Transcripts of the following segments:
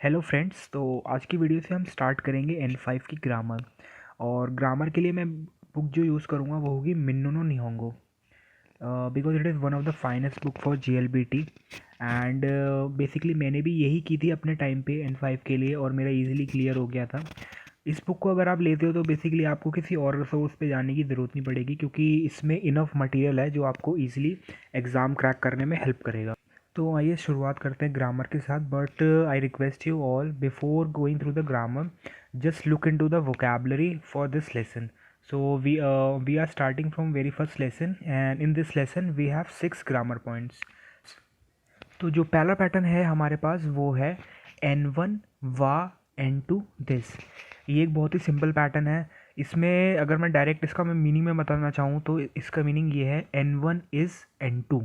Hello friends. तो आज की वीडियो से हम स्टार्ट करेंगे N5 की ग्रामर। और ग्रामर के लिए मैं बुक जो यूज़ करूँगा वो होगी मिन्नो नो निहोंगो, because it is one of the finest book for JLBT। And basically मैंने भी यही की थी अपने टाइम पे N5 के लिए, और मेरा इजीली क्लियर हो गया था। इस बुक को अगर आप लेते हो तो बेसिकली आपको किसी और रिसोर्स पे जाने की ज़रूरत नहीं पड़ेगी, क्योंकि इसमें इनफ मटेरियल है जो आपको ईजिली एग्ज़ाम क्रैक करने में हेल्प करेगा। तो आइए शुरुआत करते हैं ग्रामर के साथ। But I request you all, before going through the grammar, just look into the vocabulary for this lesson. So we are starting from very first lesson, and in this lesson we have 6 grammar points. तो जो पहला pattern है हमारे पास वो है N1 वा N2 this. ये एक बहुत ही सिंपल पैटर्न है। इसमें अगर मैं डायरेक्ट इसका मैं मीनिंग में बताना चाहूँ तो इसका मीनिंग ये है N1 इज़ N2।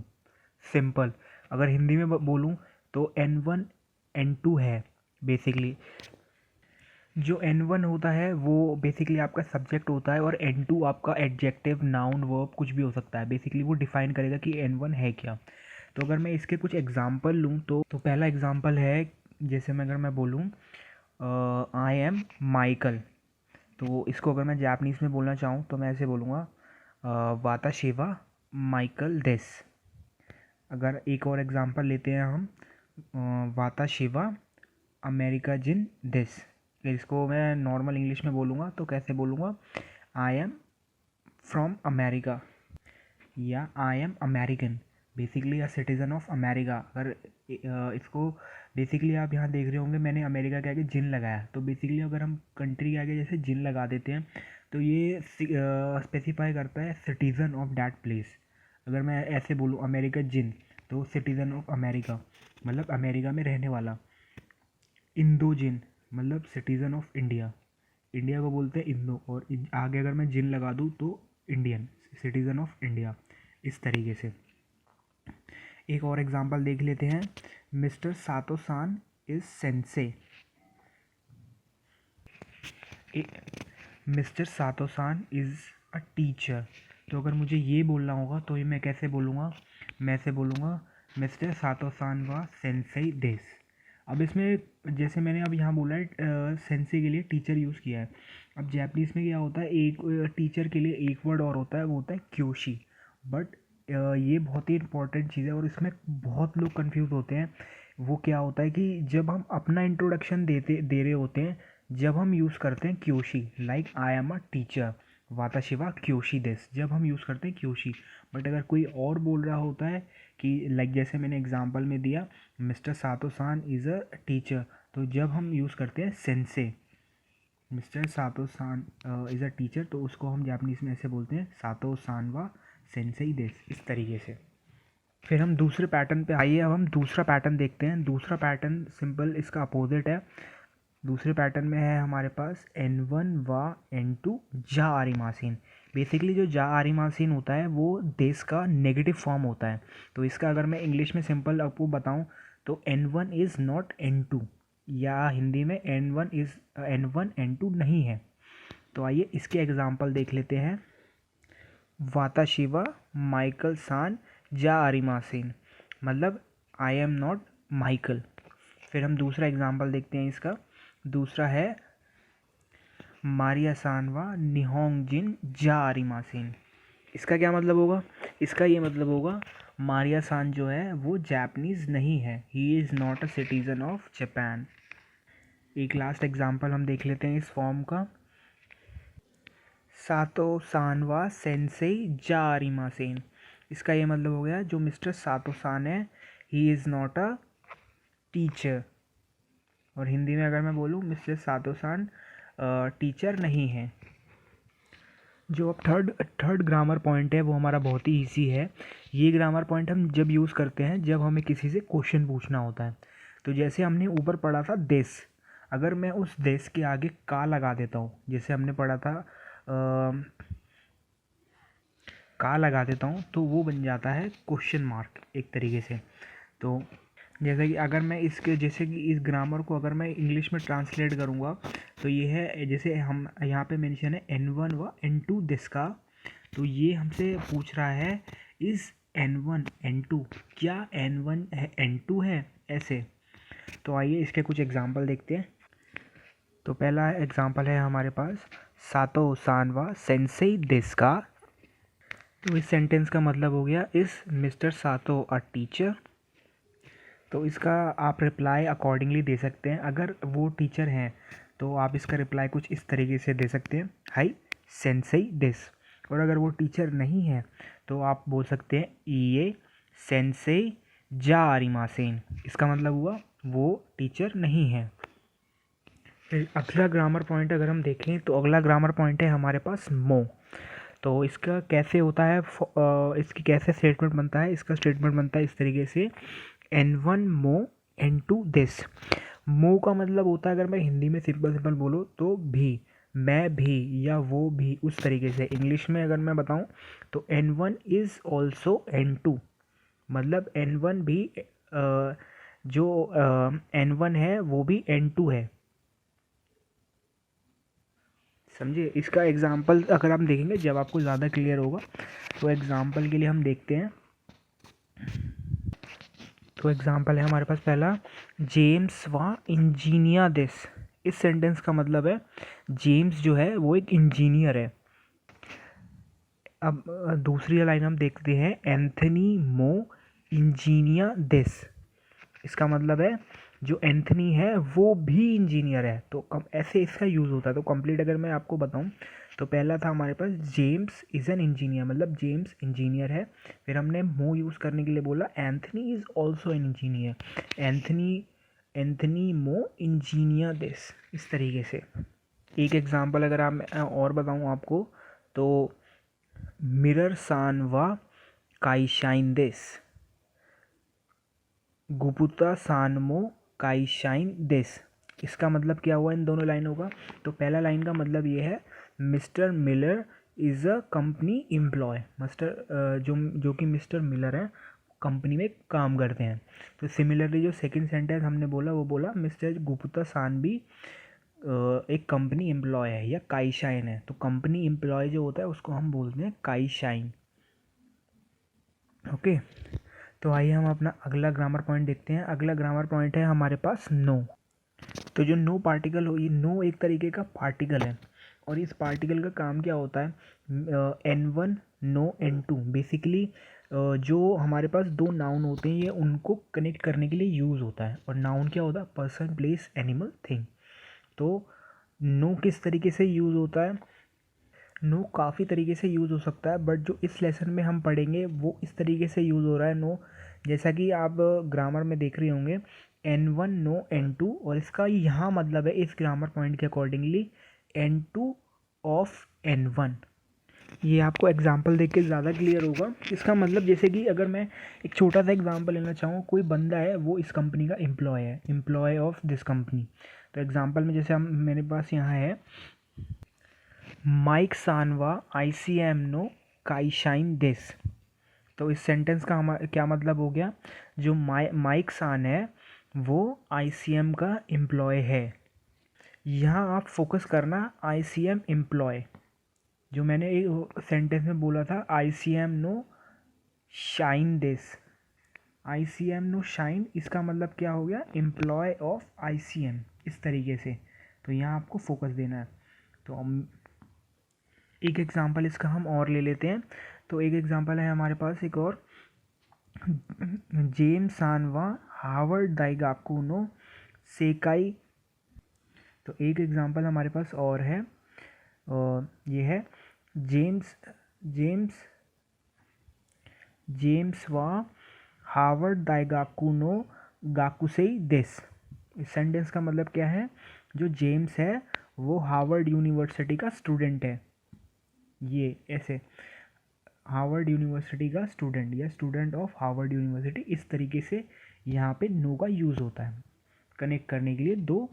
सिंपल। अगर हिंदी में बोलूँ तो N1 N2 है बेसिकली। जो N1 होता है वो बेसिकली आपका सब्जेक्ट होता है, और N2 आपका एडजेक्टिव, नाउन, वर्ब कुछ भी हो सकता है। बेसिकली वो डिफाइन करेगा कि N1 है क्या। तो अगर मैं इसके कुछ एग्जांपल लूँ तो पहला एग्जांपल है, जैसे मैं अगर मैं बोलूँ आई एम माइकल, तो इसको अगर मैं जापानीज़ में बोलना चाहूँ तो मैं ऐसे बोलूँगा वाता शिवा माइकल देस। अगर एक और एग्जांपल लेते हैं हम, वाता शिवा अमेरिका जिन दिस। इसको मैं नॉर्मल इंग्लिश में बोलूँगा तो कैसे बोलूँगा, आई एम फ्रॉम अमेरिका, या I am American, basically a citizen of America. अगर इसको बेसिकली आप यहाँ देख रहे होंगे मैंने अमेरिका के आगे जिन लगाया, तो बेसिकली अगर हम कंट्री के आगे जैसे जिन लगा देते हैं तो ये स्पेसिफाई करता है सिटीज़न ऑफ दैट प्लेस। अगर मैं ऐसे बोलूँ अमेरिका जिन, तो सिटीज़न ऑफ अमेरिका मतलब अमेरिका में रहने वाला। इंदो जिन मतलब सिटीज़न ऑफ इंडिया, इंडिया को बोलते हैं इंदो, और आगे अगर मैं जिन लगा दूँ तो इंडियन, सिटीज़न ऑफ इंडिया। इस तरीके से एक और एग्जांपल देख लेते हैं। मिस्टर सातो सान इज सेंसे। मिस्टर सातो सान इज़ अ टीचर। तो अगर मुझे ये बोलना होगा तो ये मैं कैसे बोलूँगा, मैं ऐसे बोलूँगा मिस्टर सातो सान वा सेंसेई देस। अब इसमें जैसे मैंने अब यहाँ बोला है सेंसे के लिए टीचर यूज़ किया है। अब जैपनीज़ में क्या होता है, एक टीचर के लिए एक वर्ड और होता है, वो होता है क्योशी। बट ये बहुत ही इंपॉर्टेंट चीज़ है और इसमें बहुत लोग कंफ्यूज होते हैं। वो क्या होता है कि जब हम अपना इंट्रोडक्शन दे रहे होते हैं, जब हम यूज़ करते हैं क्योशी, like I am a teacher वाताशिवा क्योशी दिस, जब हम यूज़ करते हैं क्योशी। बट अगर कोई और बोल रहा होता है कि लाइक जैसे मैंने एग्जांपल में दिया मिस्टर सातो सान इज़ अ टीचर, तो जब हम यूज़ करते हैं सेंसे, मिस्टर सातो सान इज़ अ टीचर, तो उसको हम जापानीज़ में ऐसे बोलते हैं सातो सान वा सेंसेई देस। इस तरीके से फिर हम दूसरे पैटर्न पे आइए। अब हम दूसरा पैटर्न देखते हैं। दूसरा पैटर्न सिंपल इसका अपोजिट है। दूसरे पैटर्न में है हमारे पास N1 वा N2 जा आरिमासिन। बेसिकली जो जा आरिमासिन होता है वो देश का नेगेटिव फॉर्म होता है। तो इसका अगर मैं इंग्लिश में सिंपल आपको बताऊं तो N1 इज़ नॉट N2, या हिंदी में N1 N2 नहीं है। तो आइए इसके एग्जांपल देख लेते हैं। वाताशिवा माइकल सान जा आरिमासिन मतलब आई एम नॉट माइकल। फिर हम दूसरा एग्जांपल देखते हैं इसका। दूसरा है मारिया सानवा निहोंग जिन जा आरिमासिन। इसका क्या मतलब होगा, इसका ये मतलब होगा मारिया सान जो है वो जापानीज़ नहीं है, he is not a citizen of Japan. एक लास्ट एग्जांपल हम देख लेते हैं इस फॉर्म का। सातो सानवा सेंसेई जा आरिमासेन। इसका ये मतलब हो गया जो मिस्टर सातो सान है he is not a teacher, और हिंदी में अगर मैं बोलूँ मिस्टर सातो सान टीचर नहीं है। जो अब थर्ड ग्रामर पॉइंट है वो हमारा बहुत ही इजी है। ये ग्रामर पॉइंट हम जब यूज़ करते हैं जब हमें किसी से क्वेश्चन पूछना होता है। तो जैसे हमने ऊपर पढ़ा था देश, अगर मैं उस देश के आगे का लगा देता हूँ, जैसे हमने पढ़ा था का लगा देता हूँ, तो वो बन जाता है क्वेश्चन मार्क एक तरीके से। तो जैसे कि अगर मैं इसके जैसे कि इस ग्रामर को अगर मैं इंग्लिश में ट्रांसलेट करूँगा तो ये है, जैसे हम यहाँ पे मेंशन है N1 व N2 दिस का, तो ये हमसे पूछ रहा है इज़ N1 N2, क्या N1 है N2 है, ऐसे। तो आइए इसके कुछ एग्जांपल देखते हैं। तो पहला एग्जांपल है हमारे पास, सातो सानवा सेंसेई देस का। तो इस सेंटेंस का मतलब हो गया, इस मिस्टर सातो अ टीचर। तो इसका आप रिप्लाई अकॉर्डिंगली दे सकते हैं। अगर वो टीचर हैं तो आप इसका रिप्लाई कुछ इस तरीके से दे सकते हैं, हाई सेंसेई देस। और अगर वो टीचर नहीं है तो आप बोल सकते हैं ईए सेंसेई जा आरिमासेन। इसका मतलब हुआ वो टीचर नहीं है। फिर अगला ग्रामर पॉइंट अगर हम देखें तो अगला ग्रामर पॉइंट है हमारे पास मो। तो इसका कैसे होता है, इसकी कैसे स्टेटमेंट बनता है। इसका स्टेटमेंट बनता है इस तरीके से, N1 मो N2 दिस। मो का मतलब होता है, अगर मैं हिंदी में सिंपल सिंपल बोलूँ तो भी, मैं भी या वो भी, उस तरीके से। इंग्लिश में अगर मैं बताऊँ तो N1 इज़ ऑल्सो N2, मतलब N1 भी जो N1 है वो भी N2 है। समझिए। इसका एग्जाम्पल अगर हम देखेंगे जब आपको ज़्यादा क्लियर होगा। तो एग्जाम्पल के लिए हम देखते हैं। तो एग्जाम्पल है हमारे पास पहला, जेम्स व इंजीनियर दिस। इस सेंटेंस का मतलब है जेम्स जो है वो एक इंजीनियर है। अब दूसरी लाइन हम देखते हैं, एंथनी मो इंजीनियर दिस। इसका मतलब है जो एंथनी है वो भी इंजीनियर है। तो ऐसे इसका यूज़ होता है। तो कंप्लीट अगर मैं आपको बताऊं तो पहला था हमारे पास, जेम्स इज़ एन इंजीनियर, मतलब जेम्स इंजीनियर है। फिर हमने मो यूज़ करने के लिए बोला, Anthony is also an engineer. Anthony मो इंजीनियर दिस, इस तरीके से। एक एग्जांपल अगर आप और बताऊं आपको तो, मिरर सान व काईशाइन दिस, गुपुता सानमो काईशाइन दिस। इसका मतलब क्या हुआ इन दोनों लाइनों का। तो पहला लाइन का मतलब ये है, mister Miller is a company employ. Mister जो कि मिस्टर मिलर है कंपनी में काम करते हैं। तो सिमिलरली जो सेकंड सेंटेंस हमने बोला वो बोला, मिस्टर गुप्ता सान भी एक कंपनी एम्प्लॉय है या काईशाइन है। तो कंपनी एम्प्लॉय जो होता है उसको हम बोलते हैं काईशाइन। ओके। तो आइए हम अपना अगला ग्रामर पॉइंट देखते हैं। अगला ग्रामर पॉइंट है हमारे पास नो। तो जो नो पार्टिकल हो, ये नो एक तरीके का पार्टिकल है और इस पार्टिकल का काम क्या होता है, N1 नो N2। बेसिकली जो हमारे पास दो नाउन होते हैं ये उनको कनेक्ट करने के लिए यूज़ होता है। और नाउन क्या होता है, पर्सन प्लेस एनिमल थिंग। तो नो किस तरीके से यूज़ होता है, नो काफ़ी तरीके से यूज़ हो सकता है, बट जो इस लेसन में हम पढ़ेंगे वो इस तरीके से यूज़ हो रहा है नो। जैसा कि आप ग्रामर में देख रहे होंगे, N1 नो N2, और इसका यहाँ मतलब है इस ग्रामर पॉइंट के अकॉर्डिंगली N2 ऑफ N1। ये आपको एग्जाम्पल देख के ज़्यादा क्लियर होगा। इसका मतलब जैसे कि अगर मैं एक छोटा सा एग्जाम्पल लेना चाहूँ, कोई बंदा है वो इस कंपनी का एम्प्लॉय है, एम्प्लॉय ऑफ दिस कंपनी। तो एग्जाम्पल में जैसे हम, मेरे पास यहाँ है, माइक सानवा ICM नो काईशाइन दिस। तो इस सेंटेंस का हमारा क्या मतलब हो गया, जो माइक सान है वो ICM का एम्प्लॉय है। यहाँ आप फोकस करना ICM एम्प्लॉय। जो मैंने एक सेंटेंस में बोला था, ICM no shine this, ICM no shine, इसका मतलब क्या हो गया, एम्प्लॉय ऑफ ICM, इस तरीके से। तो यहाँ आपको फोकस देना है। तो हम एक एग्जांपल इसका हम और ले लेते हैं। तो एक एग्जांपल है हमारे पास एक और, जेम्स सानवा हार्वर्ड दाइगाकू नो सेकाई। तो एक एग्जांपल हमारे पास और है, ये है, जेम्स जेम्स जेम्स व हार्वर्ड दाइगाकू नो गाकुसेई दिस। इस सेंटेंस का मतलब क्या है, जो जेम्स है वो हार्वर्ड यूनिवर्सिटी का स्टूडेंट है। ये ऐसे, हार्वर्ड यूनिवर्सिटी का स्टूडेंट या स्टूडेंट ऑफ हार्वर्ड यूनिवर्सिटी, इस तरीके से यहाँ पे नो का यूज़ होता है कनेक्ट करने के लिए दो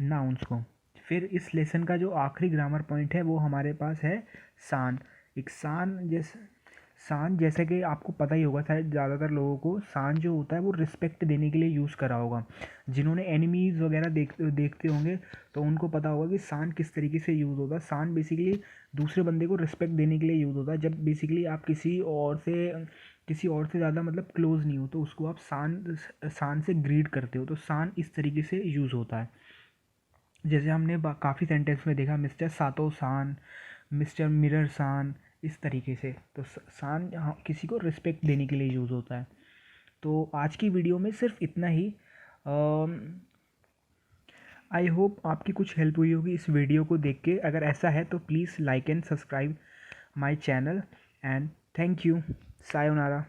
नाउन्स को। फिर इस लेसन का जो आखिरी ग्रामर पॉइंट है वो हमारे पास है सान। एक सान जैसे कि आपको पता ही होगा शायद, ज़्यादातर लोगों को सान जो होता है वो रिस्पेक्ट देने के लिए यूज़ करा होगा। जिन्होंने एनिमीज़ वगैरह देखते होंगे तो उनको पता होगा कि सान किस तरीके से यूज़ होता है। सान बेसिकली दूसरे बंदे को रिस्पेक्ट देने के लिए यूज़ होता है। जब बेसिकली आप किसी और से किसी और से ज़्यादा मतलब क्लोज नहीं हो तो उसको आप सान सान से ग्रीट करते हो, तो सान इस तरीके से यूज़ होता है। जैसे हमने काफ़ी सेंटेंस में देखा, मिस्टर सातो सान, मिस्टर मिरर सान, इस तरीके से। तो सान किसी को रिस्पेक्ट देने के लिए यूज़ होता है। तो आज की वीडियो में सिर्फ इतना ही। आई होप आपकी कुछ हेल्प हुई होगी इस वीडियो को देख के। अगर ऐसा है तो please like and subscribe my channel and thank you. Sayonara.